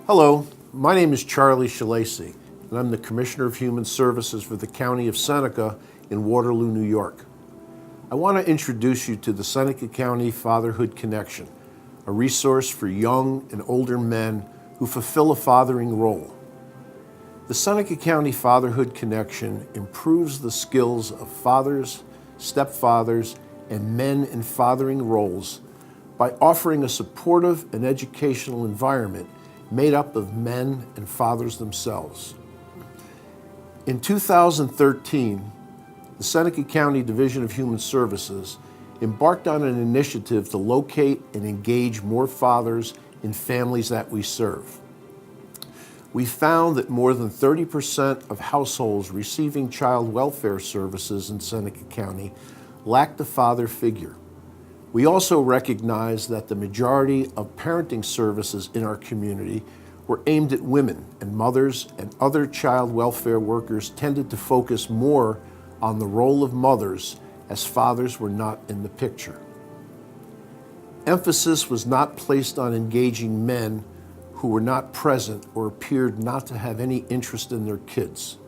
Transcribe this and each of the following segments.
Hello, my name is Charlie Shalacy, and I'm the Commissioner of Human Services for the County of Seneca in Waterloo, New York. I want to introduce you to the Seneca County Fatherhood Connection, a resource for young and older men who fulfill a fathering role. The Seneca County Fatherhood Connection improves the skills of fathers, stepfathers, and men in fathering roles by offering a supportive and educational environment made up of men and fathers themselves. In 2013, the Seneca County Division of Human Services embarked on an initiative to locate and engage more fathers in families that we serve. We found that more than 30% of households receiving child welfare services in Seneca County lacked a father figure. We also recognized that the majority of parenting services in our community were aimed at women, and mothers and other child welfare workers tended to focus more on the role of mothers as fathers were not in the picture. Emphasis was not placed on engaging men who were not present or appeared not to have any interest in their kids.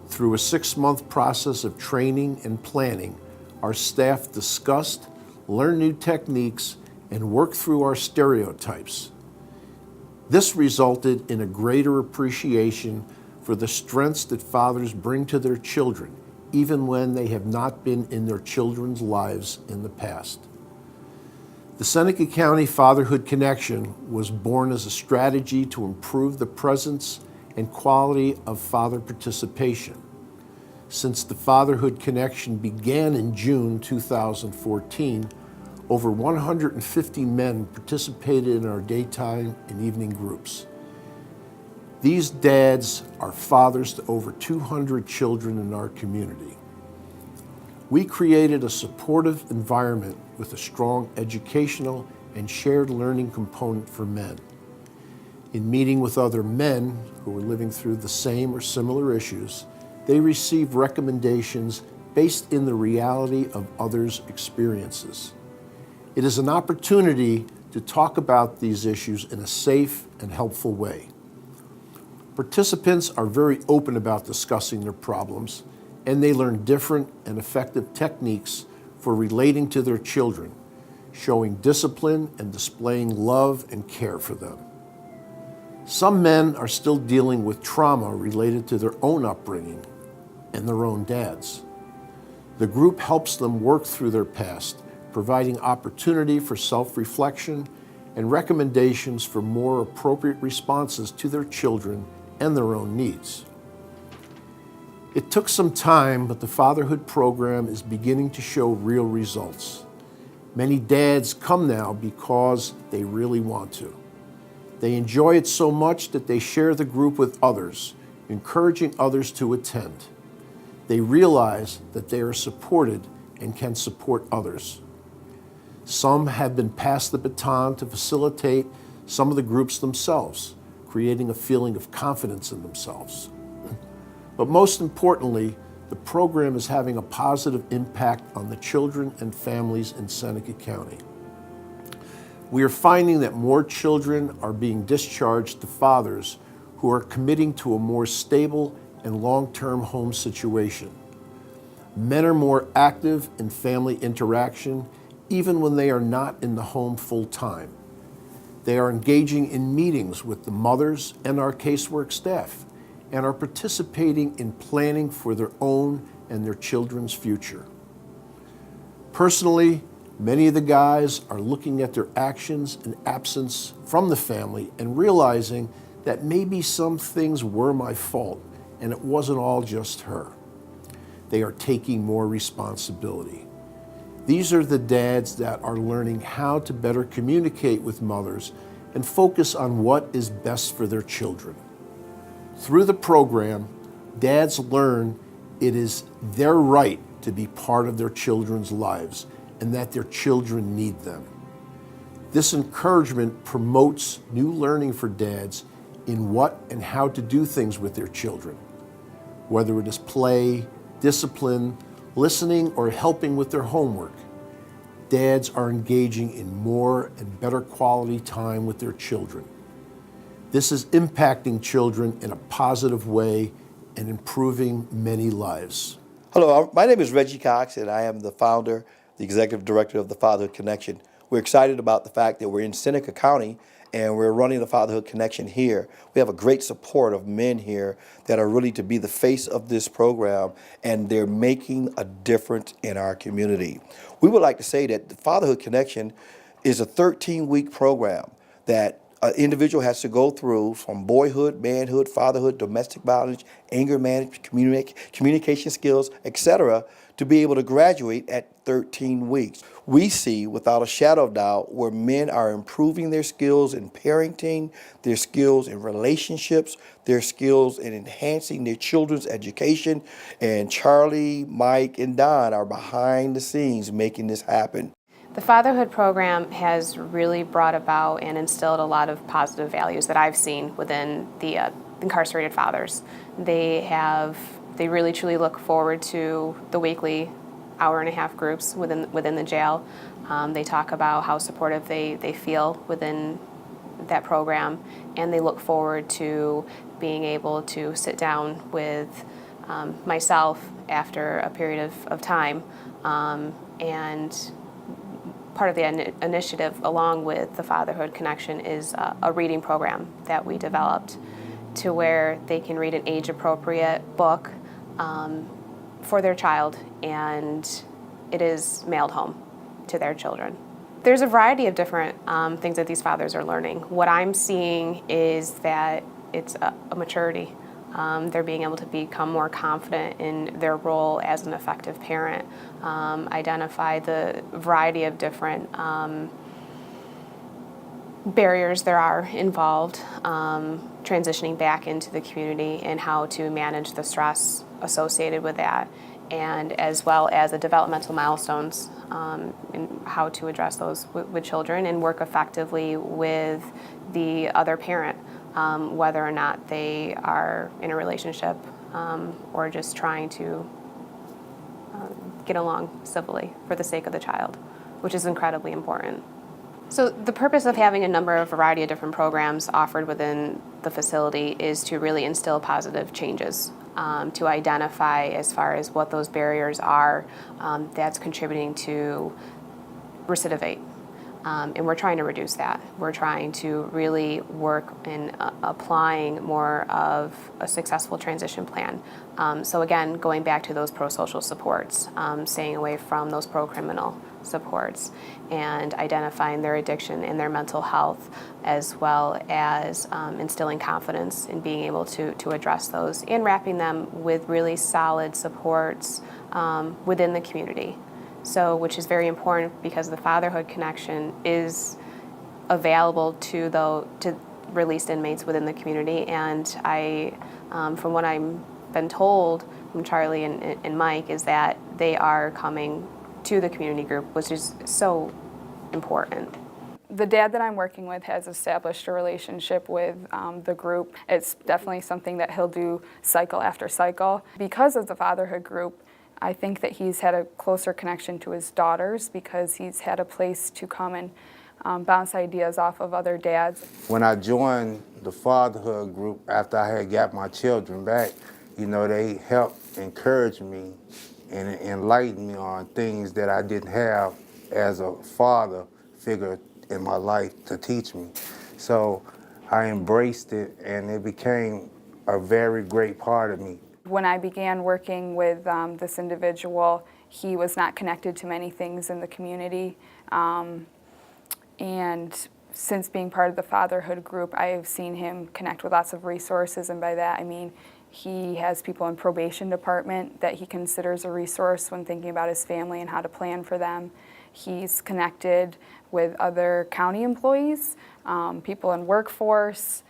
Through a 6-month process of training and planning, our staff discussed, learned new techniques, and worked through our stereotypes. This resulted in a greater appreciation for the strengths that fathers bring to their children, even when they have not been in their children's lives in the past. The Seneca County Fatherhood Connection was born as a strategy to improve the presence and quality of father participation. Since the Fatherhood Connection began in June 2014, over 150 men participated in our daytime and evening groups. These dads are fathers to over 200 children in our community. We created a supportive environment with a strong educational and shared learning component for men. In meeting with other men who were living through the same or similar issues, they receive recommendations based in the reality of others' experiences. It is an opportunity to talk about these issues in a safe and helpful way. Participants are very open about discussing their problems, and they learn different and effective techniques for relating to their children, showing discipline and displaying love and care for them. Some men are still dealing with trauma related to their own upbringing and their own dads. The group helps them work through their past, providing opportunity for self-reflection and recommendations for more appropriate responses to their children and their own needs. It took some time, but the fatherhood program is beginning to show real results. Many dads come now because they really want to. They enjoy it so much that they share the group with others, encouraging others to attend. They realize that they are supported and can support others. Some have been passed the baton to facilitate some of the groups themselves, creating a feeling of confidence in themselves. But most importantly, the program is having a positive impact on the children and families in Seneca County. We are finding that more children are being discharged to fathers who are committing to a more stable and long-term home situation. Men are more active in family interaction even when they are not in the home full-time. They are engaging in meetings with the mothers and our casework staff and are participating in planning for their own and their children's future. Personally, many of the guys are looking at their actions and absence from the family and realizing that maybe some things were my fault and it wasn't all just her. They are taking more responsibility. These are the dads that are learning how to better communicate with mothers and focus on what is best for their children. Through the program, dads learn it is their right to be part of their children's lives and that their children need them. This encouragement promotes new learning for dads in what and how to do things with their children, whether it is play, discipline, listening, or helping with their homework. Dads are engaging in more and better quality time with their children. This is impacting children in a positive way and improving many lives. Hello, my name is Reggie Cox, and I am the founder, the executive director of the Fatherhood Connection. We're excited about the fact that we're in Seneca County and we're running the Fatherhood Connection here. We have a great support of men here that are really to be the face of this program, and they're making a difference in our community. We would like to say that the Fatherhood Connection is a 13-week program that an individual has to go through from boyhood, manhood, fatherhood, domestic violence, anger management, communication skills, etc., to be able to graduate at 13 weeks. We see, without a shadow of doubt, where men are improving their skills in parenting, their skills in relationships, their skills in enhancing their children's education, and Charlie, Mike, and Don are behind the scenes making this happen. The fatherhood program has really brought about and instilled a lot of positive values that I've seen within the incarcerated fathers. They really truly look forward to the weekly hour-and-a-half groups within the jail. They talk about how supportive they feel within that program, and they look forward to being able to sit down with myself after a period of time and part of the initiative, along with the Fatherhood Connection, is a reading program that we developed to where they can read an age-appropriate book for their child, and it is mailed home to their children. There's a variety of different things that these fathers are learning. What I'm seeing is that it's a maturity. They're being able to become more confident in their role as an effective parent, identify the variety of different barriers there are involved, transitioning back into the community and how to manage the stress associated with that, and as well as the developmental milestones and how to address those with children and work effectively with the other parent. Whether or not they are in a relationship or just trying to get along civilly for the sake of the child, which is incredibly important. So the purpose of having a variety of different programs offered within the facility is to really instill positive changes, to identify as far as what those barriers are that's contributing to recidivate. And we're trying to reduce that. We're trying to really work in applying more of a successful transition plan. So again, going back to those pro-social supports, staying away from those pro-criminal supports, and identifying their addiction and their mental health, as well as instilling confidence in being able to address those, and wrapping them with really solid supports within the community. So, which is very important because the Fatherhood Connection is available to released inmates within the community. And from what I've been told from Charlie and Mike, is that they are coming to the community group, which is so important. The dad that I'm working with has established a relationship with the group. It's definitely something that he'll do cycle after cycle. Because of the fatherhood group, I think that he's had a closer connection to his daughters because he's had a place to come and bounce ideas off of other dads. When I joined the fatherhood group after I had got my children back, you know, they helped encourage me and enlighten me on things that I didn't have as a father figure in my life to teach me. So I embraced it, and it became a very great part of me. When I began working with this individual, he was not connected to many things in the community. And since being part of the fatherhood group, I've seen him connect with lots of resources, and by that I mean he has people in probation department that he considers a resource when thinking about his family and how to plan for them. He's connected with other county employees, people in workforce.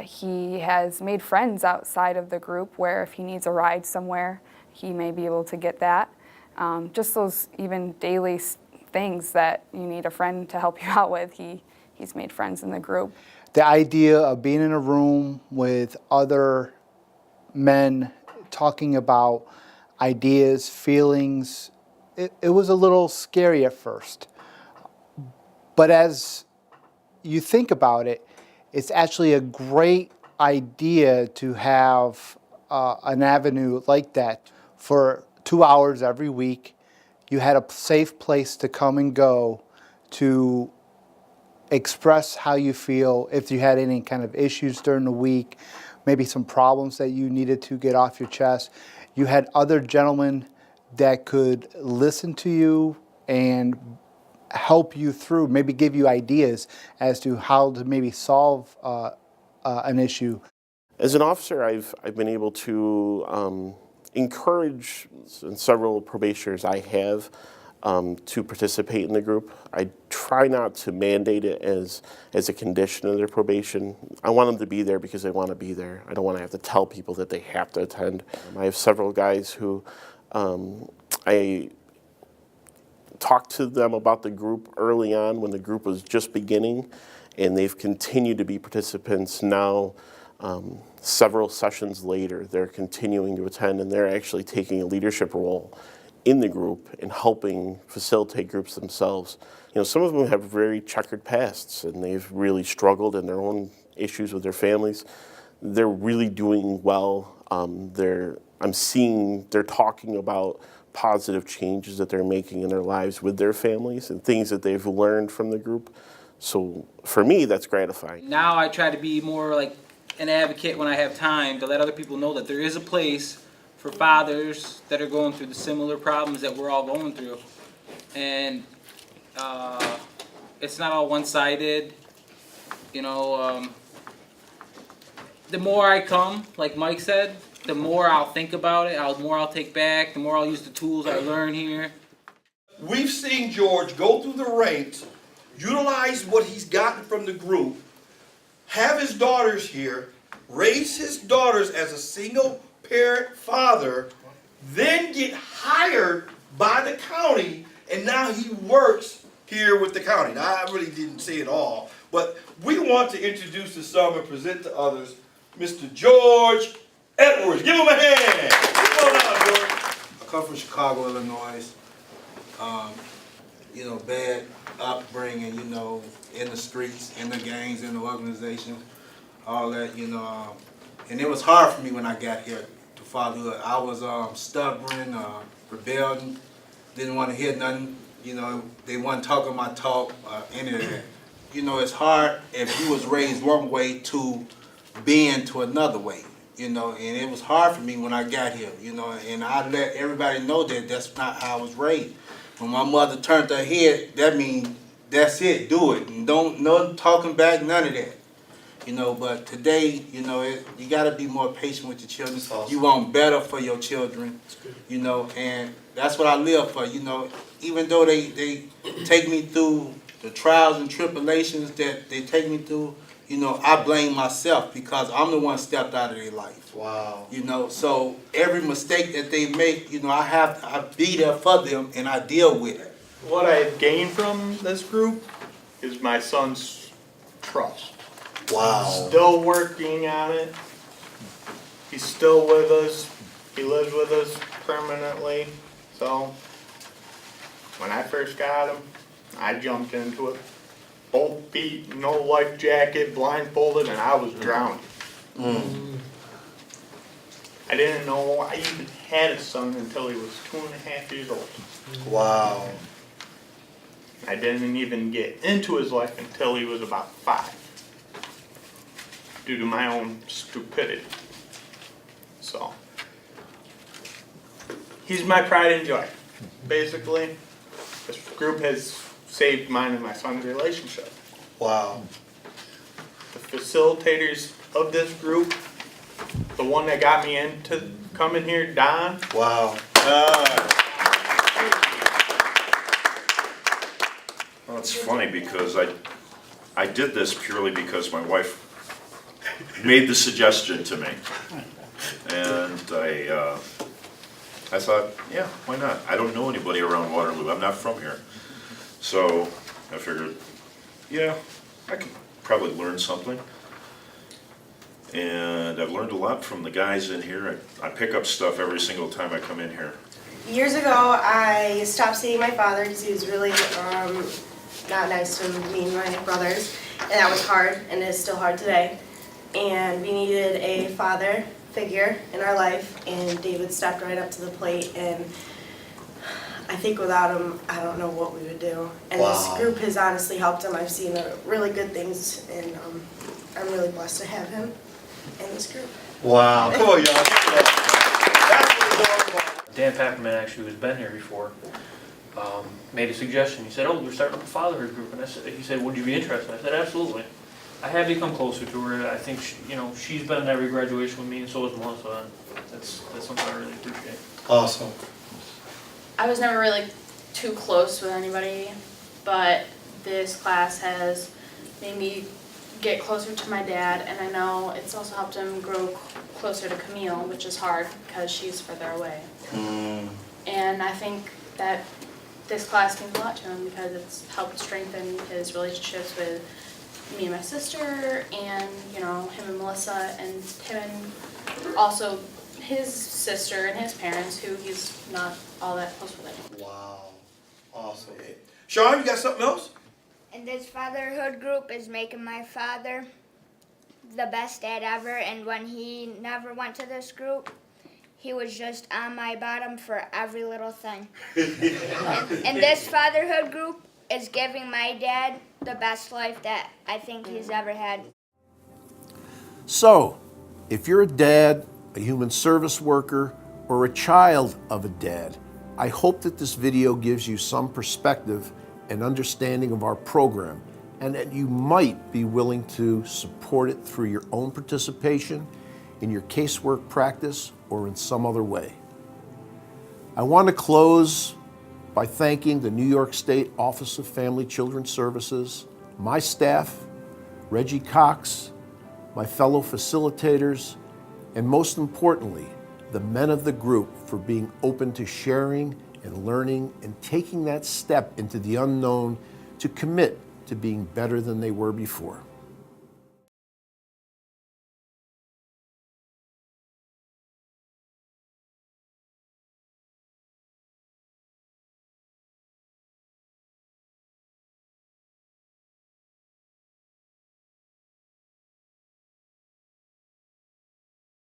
He has made friends outside of the group where if he needs a ride somewhere, he may be able to get that. Just those even daily things that you need a friend to help you out with, he's made friends in the group. The idea of being in a room with other men talking about ideas, feelings, it was a little scary at first. But as you think about it, it's actually a great idea to have an avenue like that for 2 hours every week. You had a safe place to come and go to express how you feel, if you had any kind of issues during the week, maybe some problems that you needed to get off your chest. You had other gentlemen that could listen to you and help you through, maybe give you ideas as to how to maybe solve an issue. As an officer, I've been able to encourage several probationers I have to participate in the group. I try not to mandate it as a condition of their probation. I want them to be there because they want to be there. I don't want to have to tell people that they have to attend. I have several guys who I talked to them about the group early on when the group was just beginning, and they've continued to be participants now. Several sessions later, they're continuing to attend, and they're actually taking a leadership role in the group and helping facilitate groups themselves. You know, some of them have very checkered pasts, and they've really struggled in their own issues with their families. They're really doing well. I'm seeing they're talking about positive changes that they're making in their lives with their families and things that they've learned from the group. So for me, that's gratifying. Now I try to be more like an advocate when I have time to let other people know that there is a place for fathers that are going through the similar problems that we're all going through. And it's not all one-sided. You know, the more I come, like Mike said, the more I'll think about it, the more I'll take back, the more I'll use the tools I learn here. We've seen George go through the ranks, utilize what he's gotten from the group, have his daughters here, raise his daughters as a single parent father, then get hired by the county, and now he works here with the county. Now, I really didn't say it all, but we want to introduce to some and present to others Mr. George Edwards. Give him a hand. Come on out, George. I come from Chicago, Illinois. You know, bad upbringing, you know, in the streets, in the gangs, in the organization, all that, you know. And it was hard for me when I got here to fatherhood. I was stubborn, rebelling, didn't want to hear nothing. You know, they wasn't talking my talk, any of that. You know, it's hard if you was raised one way to being to another way. You know, and it was hard for me when I got here, you know, and I let everybody know that that's not how I was raised. When my mother turned her head, that means that's it, do it. And no talking back, none of that. You know, but today, you know, you got to be more patient with your children. Awesome. You want better for your children, you know, and that's what I live for, you know. Even though they take me through the trials and tribulations that they take me through, you know, I blame myself because I'm the one stepped out of their life. Wow. You know, so every mistake that they make, you know, I be there for them and I deal with it. What I've gained from this group is my son's trust. Wow. Still working on it. He's still with us. He lives with us permanently. So when I first got him, I jumped into it. Both feet, no life jacket, blindfolded, and I was drowning. I didn't know I even had a son until he was 2.5 years old. Wow. I didn't even get into his life until he was about 5, due to my own stupidity. So, he's my pride and joy. Basically, this group has saved mine and my son's relationship. Wow. The facilitators of this group, the one that got me into coming here, Don. Wow. Well, it's funny because I did this purely because my wife made the suggestion to me. And I thought, yeah, why not? I don't know anybody around Waterloo. I'm not from here. So I figured, yeah, I could probably learn something. And I've learned a lot from the guys in here. I pick up stuff every single time I come in here. Years ago, I stopped seeing my father because he was really not nice to me and my brothers, and that was hard, and is still hard today. And we needed a father figure in our life, and David stepped right up to the plate, and I think without him, I don't know what we would do. And this group has honestly helped him. I've seen really good things, and I'm really blessed to have him in this group. Wow. Come on, y'all. Dan Packerman, actually, who's been here before, made a suggestion. He said, "Oh, we're starting up a fatherhood group," and he said, "Would you be interested?" I said, "Absolutely." I have become closer to her. I think she's been at every graduation with me, and so has Melissa. That's something I really appreciate. Awesome. I was never really too close with anybody, but this class has made me get closer to my dad, and I know it's also helped him grow closer to Camille, which is hard because she's further away. And I think that this class means a lot to him because it's helped strengthen his relationships with me and my sister, and him and Melissa, and him and also his sister and his parents, who he's not all that close with. Wow. Awesome. Sean, you got something else? And this fatherhood group is making my father the best dad ever, and when he never went to this group, he was just on my bottom for every little thing. and this fatherhood group is giving my dad the best life that I think he's ever had. So, if you're a dad, a human service worker, or a child of a dad, I hope that this video gives you some perspective and understanding of our program, and that you might be willing to support it through your own participation in your casework practice or in some other way. I want to close by thanking the New York State Office of Family Children Services, my staff, Reggie Cox, my fellow facilitators, and most importantly, the men of the group for being open to sharing and learning and taking that step into the unknown to commit to being better than they were before.